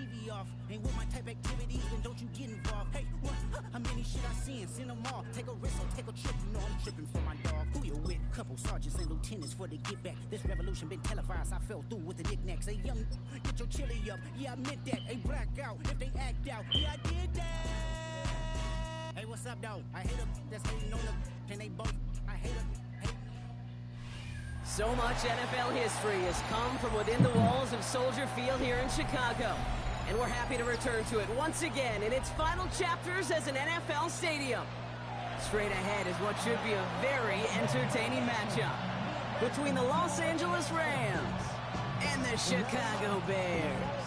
TV off. Ain't with my type activities, then don't you get involved. Hey, what? How many shit I seen? Send them all. Take a risk or take a trip. You know I'm tripping for my dog. Who you with? Couple sergeants and lieutenants for the get back. This revolution been televised. I fell through with the knickknacks. Hey, young, get your chili up. Yeah, I meant that. Hey, black out if they act out. Yeah, I did that. Hey, what's up, though? I hate them. That's hating on them. Can they both? I hate them. So much NFL history has come from within the walls of Soldier Field here in Chicago. And we're happy to return to it once again in its final chapters as an NFL stadium. Straight ahead is what should be a very entertaining matchup between the Los Angeles Rams and the Chicago Bears.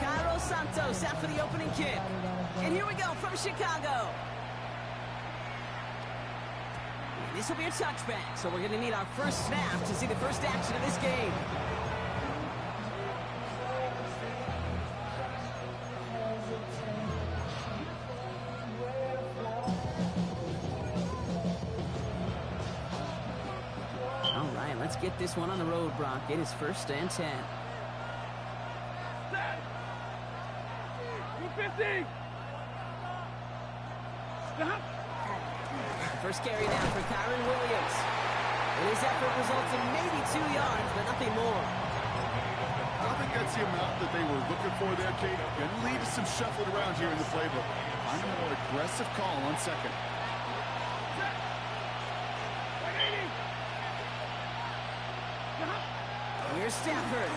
Cairo Santos out for the opening kick. And here we go from Chicago. This will be a touchback, so we're going to need our first snap to see the first action of this game. All right, let's get this one on the road, Brock. It is 1st and 10. 250. Stop. First carry now for Kyron Williams. And his effort results in maybe 2 yards, but nothing more. I don't think that's the amount that they were looking for there, Kate. Going to lead to some shuffling around here in the playbook. I'm a more aggressive call on second. Here's Stafford.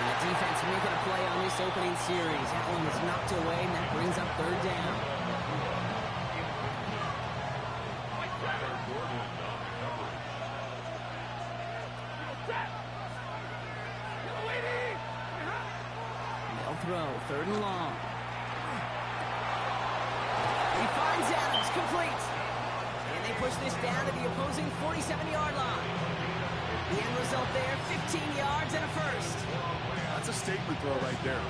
And the defense making a play on this opening series. That one was knocked away, and that brings up 3rd down. They'll throw 3rd and long. He finds Adams, complete. And they push this down to the opposing 47-yard line. The end result there, 15 yards and a first. That's a statement throw right there.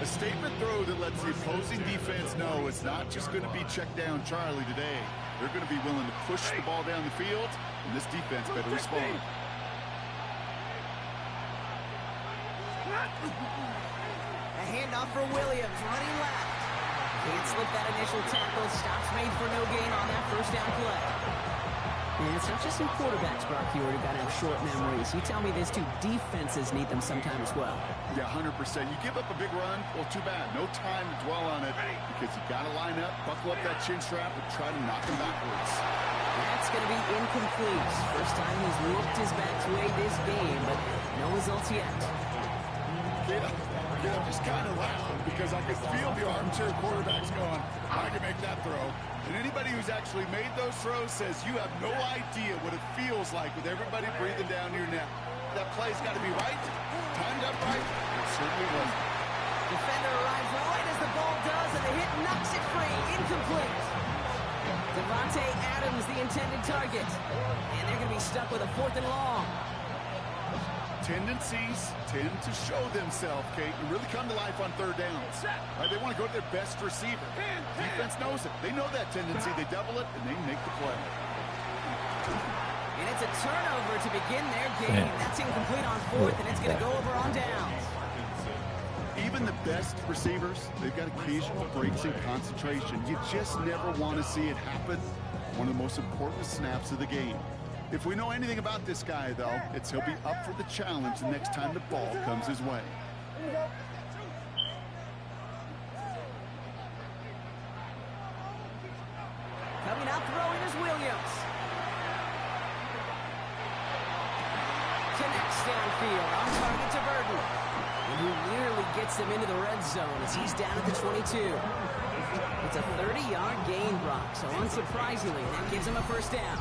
A statement throw that lets the opposing defense know it's not just going to be check down Charlie today. They're going to be willing to push the ball down the field, and this defense better respond. A handoff for Williams, running left. Can't slip that initial tackle. Stops made for no gain on that first down play. And it's not just in quarterbacks, Brock, you already got to have short memories. You tell me these two defenses need them sometime as well. Yeah, 100%. You give up a big run, well, too bad. No time to dwell on it because you got to line up, buckle up that chin strap, and try to knock him backwards. That's going to be incomplete. First time he's looked his back way this game, but no results yet. I'm just kind of loud because I can feel the armchair quarterbacks going, I can make that throw. And anybody who's actually made those throws says you have no idea what it feels like with everybody breathing down your neck. That play's got to be right, timed up right. It certainly wasn't. Defender arrives right as the ball does, and the hit knocks it free. Incomplete. Devontae Adams, the intended target. And they're going to be stuck with a 4th and long. Tendencies tend to show themselves, Kate, and really come to life on 3rd downs. Right, they want to go to their best receiver. Defense knows it. They know that tendency. They double it, and they make the play. And it's a turnover to begin their game. That's incomplete on 4th, and it's going to go over on downs. Even the best receivers, they've got occasional breaks in concentration. You just never want to see it happen. One of the most important snaps of the game. If we know anything about this guy, though, it's he'll be up for the challenge the next time the ball comes his way. Coming out throwing is Williams. Connects downfield, on target to Burton. And he nearly gets them into the red zone as he's down at the 22. It's a 30-yard gain, Brock, so unsurprisingly, that gives him a first down.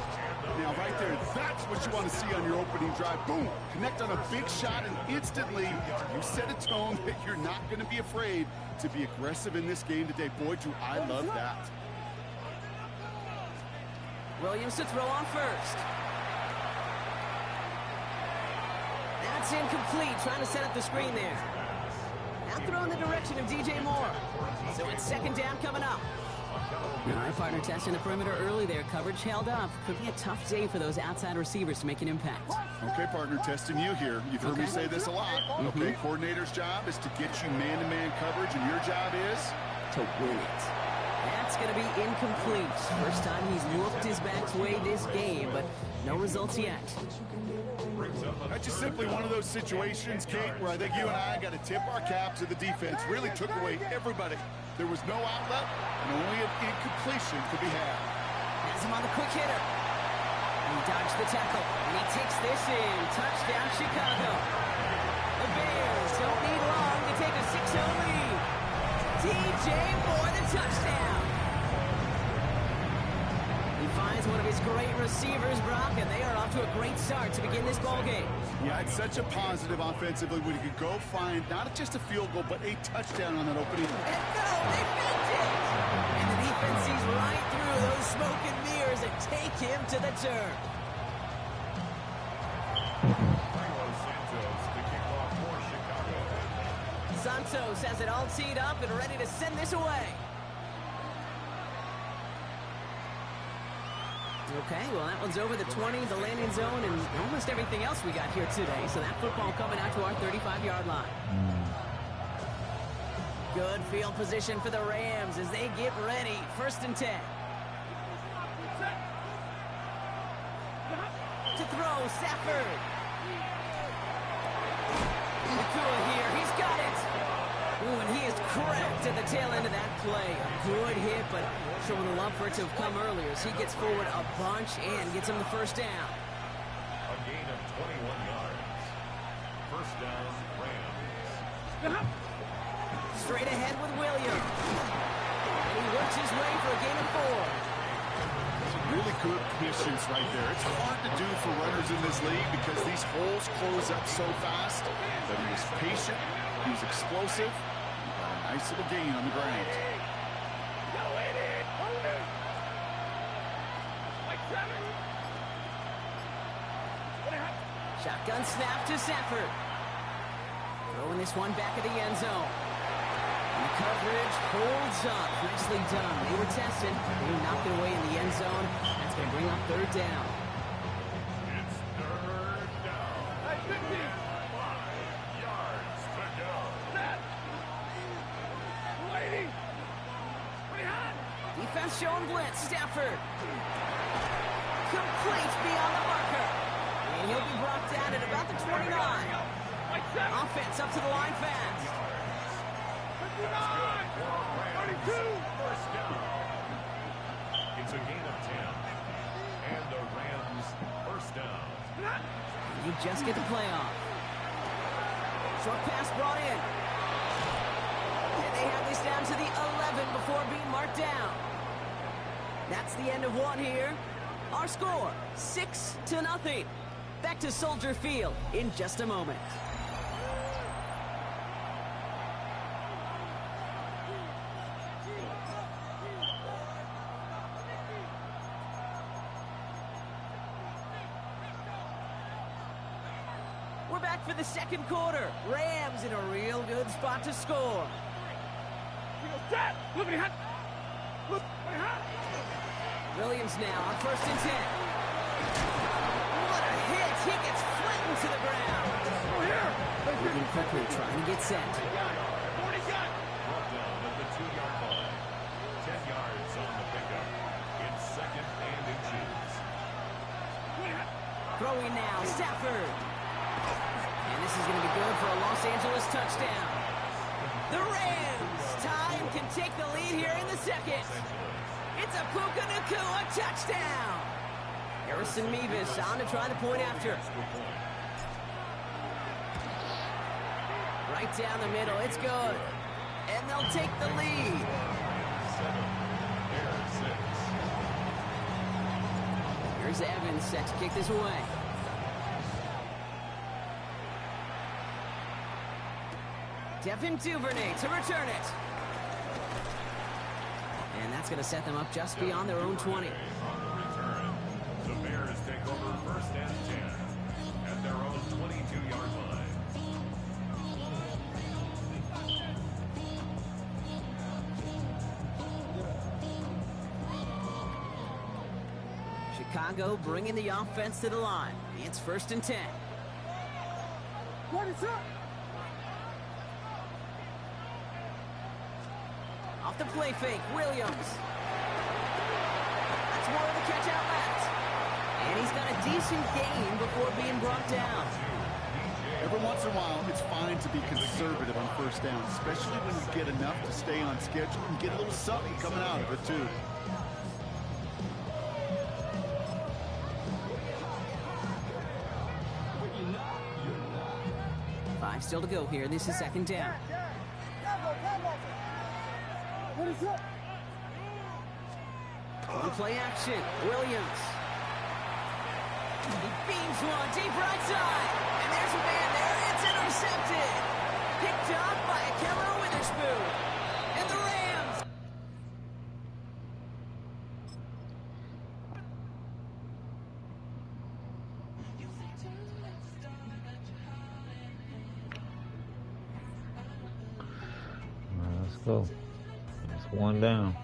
Now, right there, that's what you want to see on your opening drive. Boom! Connect on a big shot, and instantly you set a tone that you're not going to be afraid to be aggressive in this game today. Boy, do I love that. Williams to throw on first. That's incomplete, trying to set up the screen there. Now throw in the direction of DJ Moore. So it's 2nd down coming up. All right, partner, testing the perimeter early there. Coverage held up. Could be a tough day for those outside receivers to make an impact. Okay, partner, testing you here. You've heard me say this a lot. Okay, coordinator's job is to get you man-to-man coverage, and your job is to win it. That's going to be incomplete. First time he's looked his best way this game, but no results yet. That's just simply one of those situations, Kate, where I think you and I got to tip our cap to the defense. Really took away everybody. There was no outlet, and only an incompletion could be had. Has him on the quick hitter. He dodged the tackle, and he takes this in. Touchdown, Chicago. The Bears don't need long to take a 6-0 lead. DJ Moore, the touchdown. He finds one of his great receivers, Brock, and they are off to a great start to begin this ball game. Yeah, it's such a positive offensively when you could go find not just a field goal, but a touchdown on that opening. And no, they faked it! And the defense sees right through those smoke and mirrors and take him to the turf. Santos has it all teed up and ready to send this away. Okay, well, that one's over the 20, the landing zone, and almost everything else we got here today. So that football coming out to our 35-yard line. Good field position for the Rams as they get ready. 1st and 10. To throw, Stafford. Nakua here, he's got it. Ooh, and he is cracked at the tail end of that play. A good hit, but sure would have loved for it to have come earlier as he gets forward a bunch and gets him the 1st down. A gain of 21 yards. 1st down, Rams. Straight ahead with Williams. And he works his way for a gain of 4. Really good patience right there. It's hard to do for runners in this league because these holes close up so fast. But he was patient, he was explosive, he got a nice little gain on the ground. Shotgun snap to Stafford. Throwing this one back at the end zone. And the coverage holds up. Nicely done. They were tested. They knocked it away in the end zone. That's going to bring up 3rd down. It's 3rd down. 5 yards to go. Defense showing blitz. Stafford. Complete beyond the marker. And he'll be brought down at about the 29. Offense up to the line fast. 32. 1st down. It's a gain of 10. And the Rams 1st down. You just get the play off. Short pass brought in. And they have this down to the 11 before being marked down. That's the end of one here. Our score, 6-0. Back to Soldier Field in just a moment. We're back for the 2nd quarter. Rams in a real good spot to score. Williams now on 1st and 10. What a hit! He gets flattened to the ground. Moving quickly, trying to get set. Brought down at the 2-yard line. 10 yards on the pickup. It's 2nd and inches. Throwing now, Stafford. And this is going to be good for a Los Angeles touchdown. The Rams tie and can take the lead here in the 2nd. It's a Puka Nakua touchdown. Harrison Mevis on to try the point after. Right down the middle, it's good. And they'll take the lead. 7, Bears 6. Here's Evans set to kick this away. Devin Duvernay to return it. And that's going to set them up just beyond their own 20. On the return, the Bears take over 1st and 10 at their own 22-yard line. Chicago bringing the offense to the line. It's 1st and 10. What is up? Off the play fake, Williams. That's more of the catch out left. And he's got a decent gain before being brought down. Every once in a while, it's fine to be conservative on 1st down, especially when you get enough to stay on schedule and get a little something coming out of it, too. Five still to go here. This is 2nd down. What is up? On play action, Williams. He beams one deep right side. And there's a man there. It's intercepted. Picked up by Keller Witherspoon. And the Rams. Let's go. It's 1 down.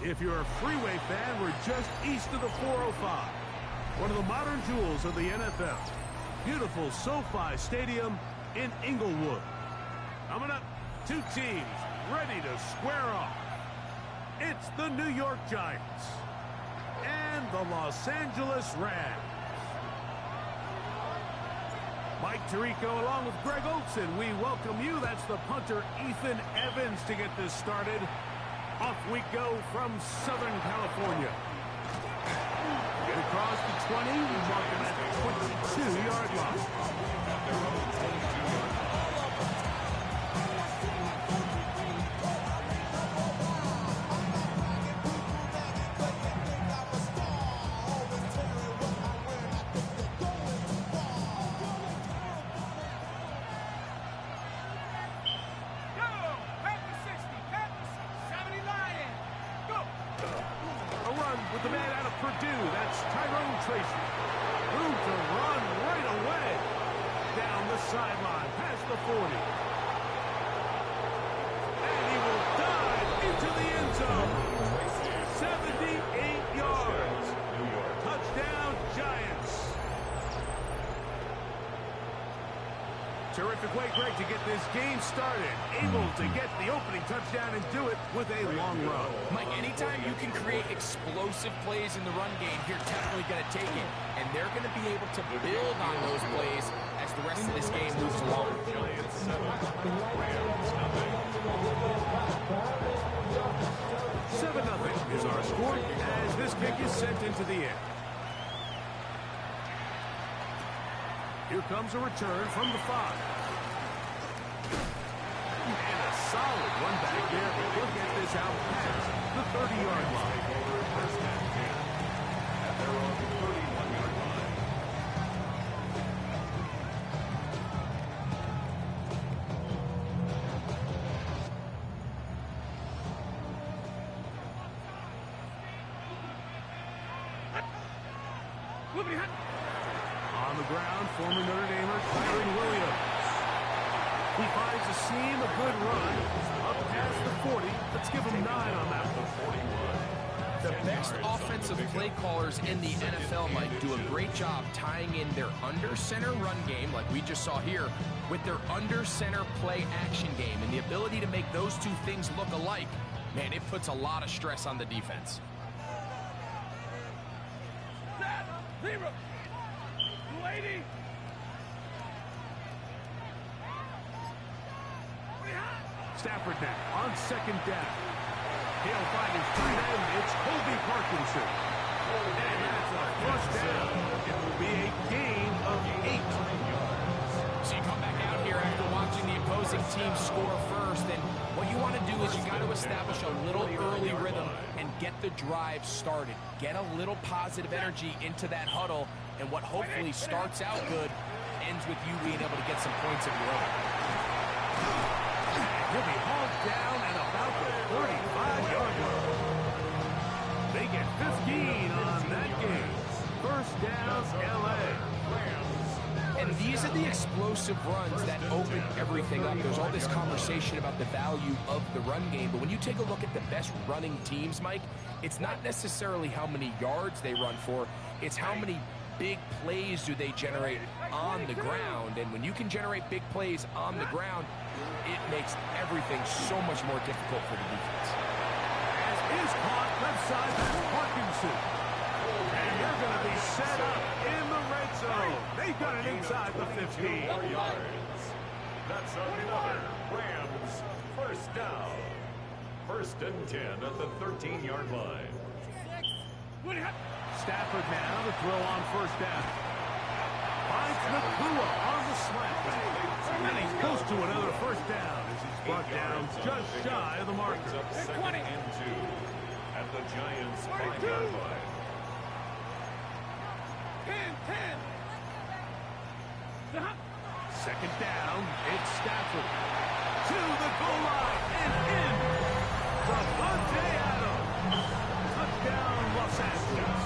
If you're a freeway fan, we're just east of the 405. One of the modern jewels of the NFL. Beautiful SoFi Stadium in Inglewood. Coming up, 2 teams ready to square off. It's the New York Giants and the Los Angeles Rams. Mike Tirico along with Greg Olson. We welcome you. That's the punter Ethan Evans to get this started. Off we go from Southern California. Get across the 20. We mark him at the 22-yard line. Sideline, past the 40. And he will dive into the end zone. 78 yards. Touchdown, Giants. Terrific way, Greg, to get this game started. Able to get the opening touchdown and do it with a long run. Mike, anytime you can create explosive plays in the run game, you're definitely going to take it. And they're going to be able to build on those plays as the rest of this game moves along. Giants 7, Rams 0. 7-0 is our score as this kick is sent into the air. Here comes a return from the 5. And a solid one back there. He'll get this out past the 30-yard line. First and 10 at their own 31-yard line. On the ground, former Notre Damer Kyron Williams. He finds a seam, a good run, up past the 40. Let's give him 9 on that one. 41. The best offensive play callers in the NFL might do a great job tying in their under-center run game, like we just saw here, with their under-center play action game. And the ability to make those two things look alike, man, it puts a lot of stress on the defense. Lady. Stafford now on 2nd down. He'll find his 3 men. It's Colby Parkinson. And that's a first down. It will be a gain of 8. So you come back out here after watching the opposing opposing team score first, and what you want to do is you got to establish a little early rhythm and get the drive started. Get a little positive energy into that huddle, and what hopefully starts out good ends with you being able to get some points of your own. He'll be hauled down at about the 35-yard line. They get 15 on that game. First down, LA. And these are the explosive runs that open everything up. There's all this conversation about the value of the run game, but when you take a look at the best running teams, Mike, it's not necessarily how many yards they run for, it's how many big plays do they generate on the ground. And when you can generate big plays on the ground, it makes everything so much more difficult for the defense. As is caught left side by Parkinson. And they're going to be set up in the red zone. They've got it inside the 15. That's another Rams first down. First and 10 at the 13-yard line. Stafford now to throw on first down. Finds Nakua on the slant back. And he's close to another first down as he's brought down just shy of the marker. Up second and 2 at the Giants' 5-yard line. 10. Second down, it's Stafford. To the goal line and in. Davante Adams. Touchdown, Los Angeles.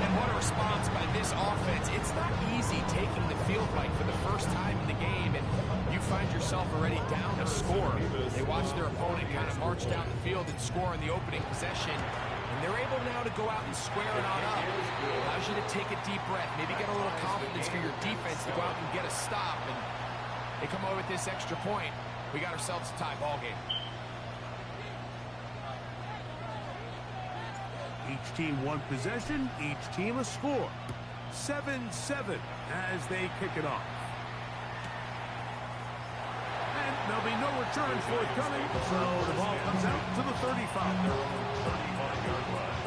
And what a response by this offense. It's not easy taking the field right for the first time in the game, and you find yourself already down a score. They watch their opponent kind of march down the field and score in the opening possession, and they're able now to go out and square it on up. Allows you to take a deep breath, maybe get a little confidence for your defense to go out and get a stop, and they come over with this extra point. We got ourselves a tie ball game. Each team one possession, each team a score. 7-7 as they kick it off. And there'll be no returns forthcoming, so the ball comes out to the 35. 35-yard line.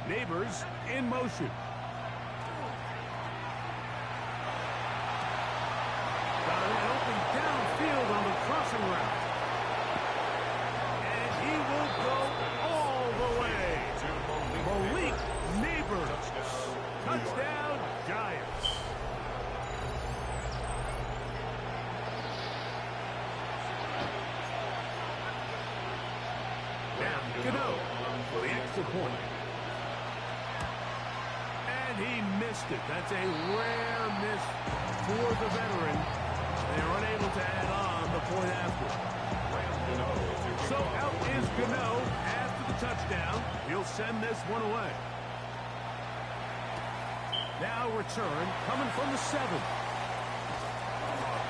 Neighbors in motion. Got an open downfield on the crossing route. And he will go all the way. Malik Neighbors. Touchdown, Giants. Now, Gano for the extra point. And he missed it. That's a rare miss for the veteran. They are unable to add on the point after. So out is Gano after the touchdown. He'll send this one away. Now return coming from the 7.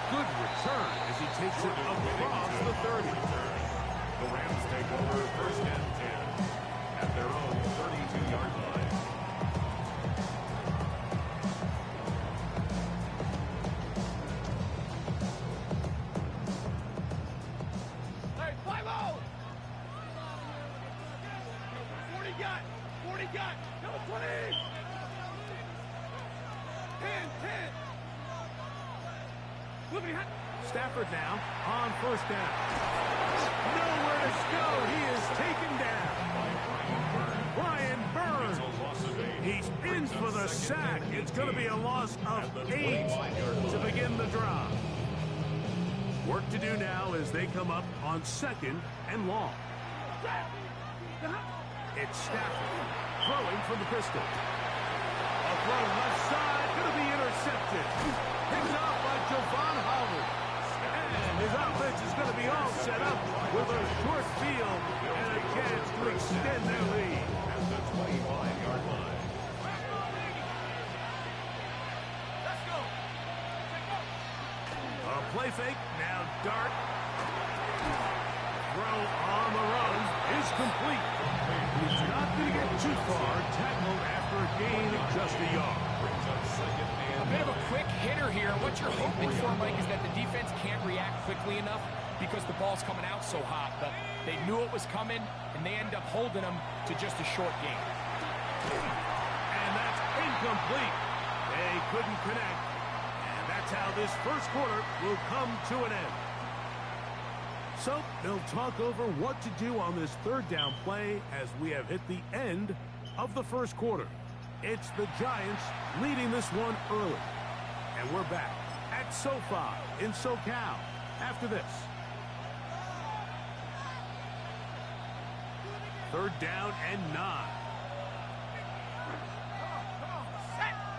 Good return as he takes it across the 30. The Rams take over first and 10 at their own 32-yard line. Stafford now on first down. Nowhere to go. He is taken down. Brian Burns. He's in for the sack. It's going to be a loss of 8 to begin the drive. Work to do now as they come up on second and long. It's Stafford throwing from the pistol. A throw left side, going to be intercepted. Picked off by Javon Howard. And his offense is going to be all set up with a short field and a chance to extend their lead. At the 25-yard line. A play fake, now dart. Throw on the run is complete. He's not going to get too far, tackled after a gain of just a yard. brings up second and A bit of a quick hitter here. What you're hoping for, Mike, is that the defense can't react quickly enough because the ball's coming out so hot. But they knew it was coming, and they end up holding them to just a short game. And that's incomplete. They couldn't connect. And that's how this first quarter will come to an end. So they'll talk over what to do on this third down play as we have hit the end of the first quarter. It's the Giants leading this one early. And we're back at SoFi in SoCal after this. Third down and 9.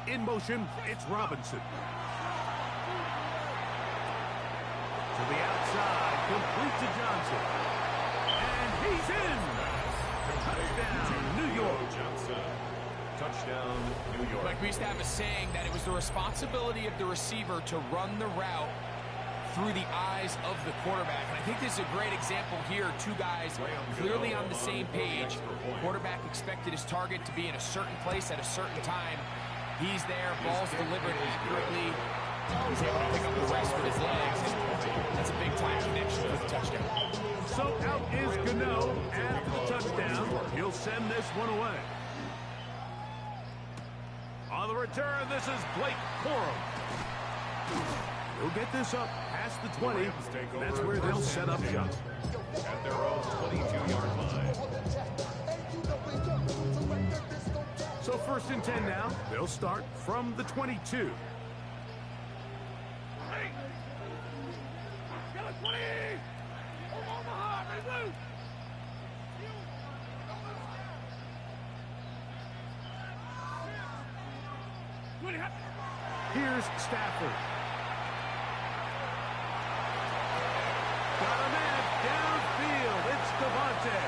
In motion, it's Robinson. To the outside, complete to Johnson. And he's in! Touchdown, New York. Johnson. Touchdown, New York. Like we used to have a saying that it was the responsibility of the receiver to run the route through the eyes of the quarterback. And I think this is a great example here. Two guys clearly on the same page. Quarterback expected his target to be in a certain place at a certain time. He's there, ball's delivered accurately. He's able to pick up the rest with his legs. That's a big-time connection for the touchdown. So out is Gano after the touchdown. He'll send this one away. On the return, this is Blake Corum. He'll get this up past the 20. That's where they'll set up shop. At their own 22-yard line. So first and 10 now. They'll start from the 22. Here's Stafford. Got a man downfield. It's Devontae.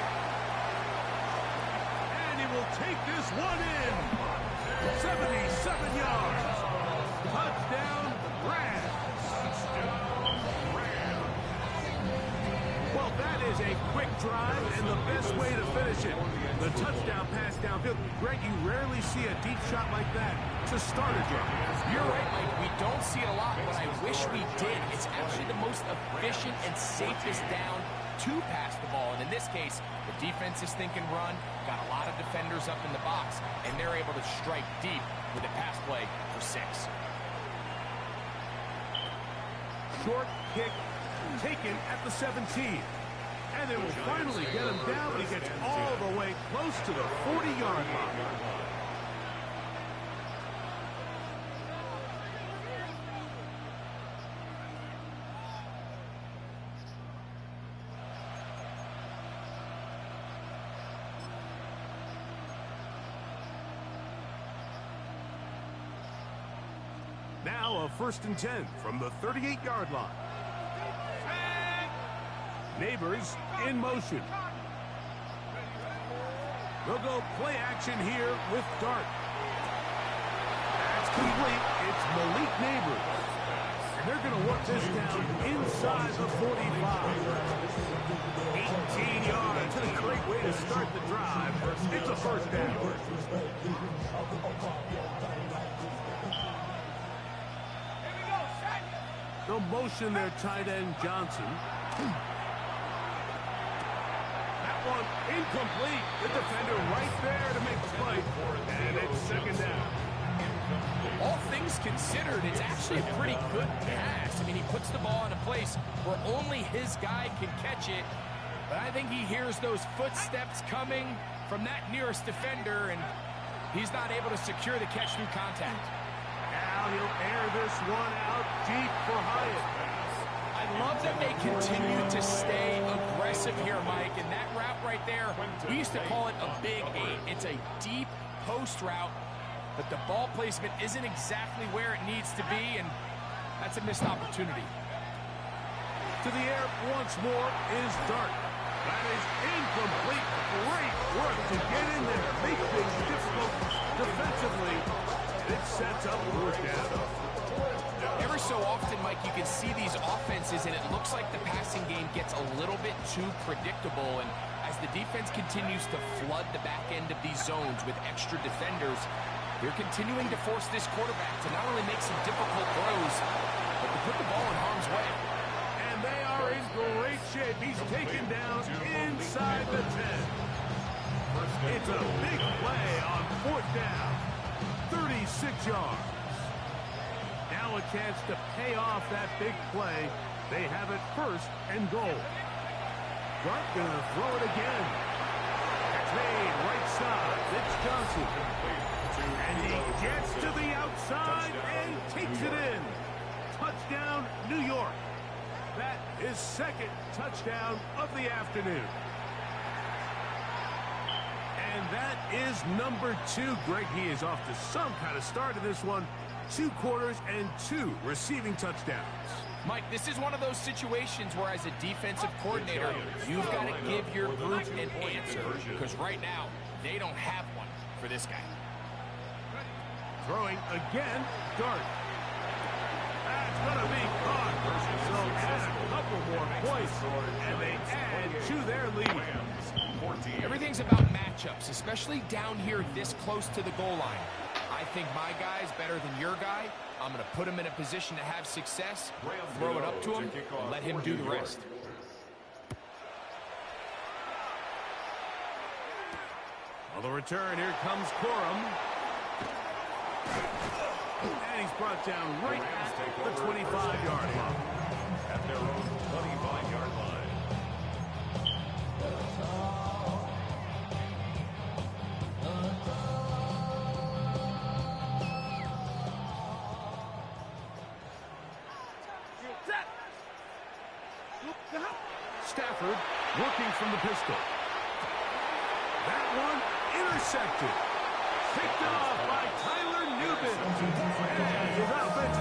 And he will take this one in. 77 yards. Touchdown, Rams. Well, that is a quick drive and the best way to finish it. The touchdown pass downfield. Greg, you rarely see a deep shot like that to start a drive. You're right, Mike. We don't see it a lot, but I wish we did. It's actually the most efficient and safest down to pass the ball. And in this case, the defense is thinking run, got a lot of defenders up in the box, and they're able to strike deep with a pass play for 6. Short kick taken at the 17. And they will finally get him down, but he gets all the way close to the 40-yard line. Now a first and 10 from the 38-yard line. Neighbors in motion. They'll go play action here with Dart. That's complete. It's Malik Neighbors. And they're going to work this down inside the 45. 18 yards. A great way to start the drive. It's a first down. They'll motion their tight end Johnson. One incomplete. The defender right there to make the play. And it's second down. All things considered, it's actually a pretty good pass. I mean, he puts the ball in a place where only his guy can catch it. But I think he hears those footsteps coming from that nearest defender, and he's not able to secure the catch through contact. Now he'll air this one out deep for Hyatt. I love that they continue to stay aggressive here, Mike. And that route right there, we used to call it a big 8. It's a deep post route, but the ball placement isn't exactly where it needs to be, and that's a missed opportunity. To the air once more is Dart. That is incomplete. Great work to get in there. Make things difficult defensively. It sets up fourth down. Every so often, Mike, you can see these offenses, and it looks like the passing game gets a little bit too predictable. And as the defense continues to flood the back end of these zones with extra defenders, They're continuing to force this quarterback to not only make some difficult throws, but to put the ball in harm's way. And they are in great shape. He's taken down inside the 10. It's a big play on 4th down. 36 yards. Now a chance to pay off that big play. They have it 1st and goal. Gart gonna throw it again. It's made right side. It's Johnson. And he gets to the outside and takes it in. Touchdown, New York. That is 2nd touchdown of the afternoon. And that is number 2. Greg, he is off to some kind of start in this one. 2 quarters and 2 receiving touchdowns. Mike, this is one of those situations where as a defensive coordinator, you've got to give your group an answer. Because right now, they don't have one for this guy. Throwing again, Gart. That's going to be caught. So add a couple more points, and they add to their lead. Everything's about matchups, especially down here this close to the goal line. I think my guy's better than your guy. I'm going to put him in a position to have success, throw it up to him, and let him do the rest. On the return, here comes Corum. And he's brought down right at the 25-yard line. At their own 25-yard line. Stafford working from the pistol. That one intercepted. Picked off by Tyler Newman. And his offense